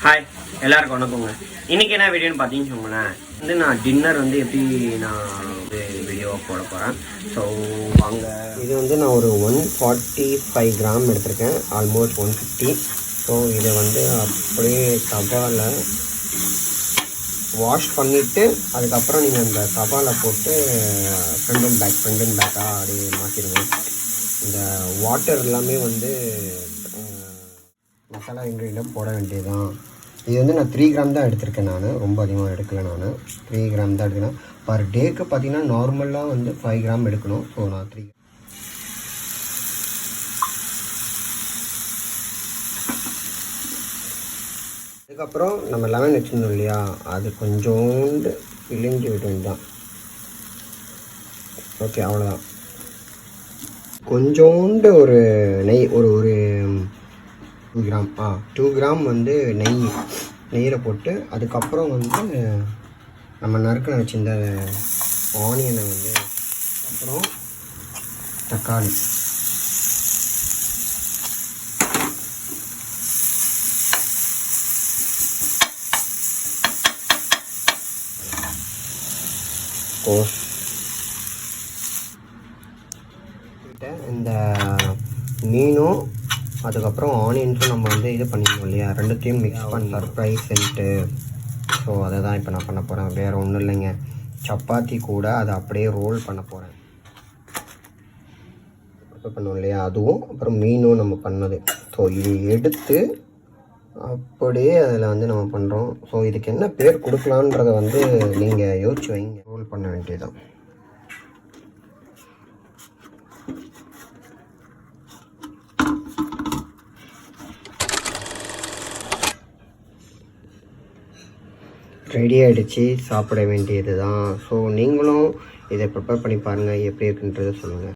Hi எல்லாருக்கும் வணக்கங்க. இன்றைக்கி என்ன வீடியோன்னு பார்த்தீங்கன்னு சொன்னேன் வந்து நான் டின்னர் வந்து எப்படி நான் வந்து வீடியோவாக போட போகிறேன். ஸோ வாங்க. இது வந்து நான் ஒரு 145 கிராம் எடுத்திருக்கேன், ஆல்மோஸ்ட் 150. ஸோ இதை வந்து அப்படியே தவாவில் வாஷ் பண்ணிவிட்டு அதுக்கப்புறம் நீங்கள் அந்த தவாவில் போட்டு ஃப்ரண்ட் அண்ட் பேக்காக அப்படியே மாற்றிடுங்க. இந்த வாட்டர் எல்லாமே வந்து மசாலா இன்க்ரீடியன்ட் போட வேண்டியதுதான். இது வந்து நான் 3 கிராம் தான் எடுத்திருக்கேன், நான் ரொம்ப அதிகமாக எடுக்கலை. நான் 3 கிராம் தான் எடுக்கிறேன். பர் டேக்கு பார்த்தீங்கன்னா நார்மலாக வந்து 5 கிராம் எடுக்கணும். ஸோ நான் 3. அதுக்கப்புறம் நம்ம லெமன் வச்சுருந்தோம் இல்லையா, அது கொஞ்சோண்டு பிழிஞ்சு விட வேண்டியதான். ஓகே, அவ்வளோதான். கொஞ்சோண்டு ஒரு நெய், ஒரு 2 கிராம் வந்து நெய்யில் போட்டு அதுக்கப்புறம் வந்து நம்ம நறுக்கின வச்சுருந்த ஆனியனை வந்து, அப்புறம் தக்காளி, கோஸ், இந்த மீனும் அதுக்கப்புறம் ஆனியன்ஸும் நம்ம வந்து இது பண்ணிக்கணும் இல்லையா, ரெண்டுத்தையும் மிக்ஸ் பண்ணி சர்ப்ரைஸ்ன்ட்டு. ஸோ அதை தான் இப்போ நான் பண்ண போகிறேன். வேறு ஒன்றும் இல்லைங்க, சப்பாத்தி கூட அதை அப்படியே ரோல் பண்ண போகிறேன். ப்ரிப்பேர் பண்ணோம் இல்லையா, அதுவும் அப்புறம் மீனும் நம்ம பண்ணது. ஸோ இது எடுத்து அப்படியே அதில் வந்து நம்ம பண்ணுறோம். ஸோ இதுக்கு என்ன பேர் கொடுக்கலான்றதை வந்து நீங்கள் யோசிச்சு வைங்க. ரோல் பண்ண வேண்டியதுதான். ரெடி ஆகிடுச்சு, சாப்பிட வேண்டியது தான். ஸோ நீங்களும் இதை ப்ரிப்பேர் பண்ணி பாருங்கள், எப்படி இருக்குன்றதை சொல்லுங்கள்.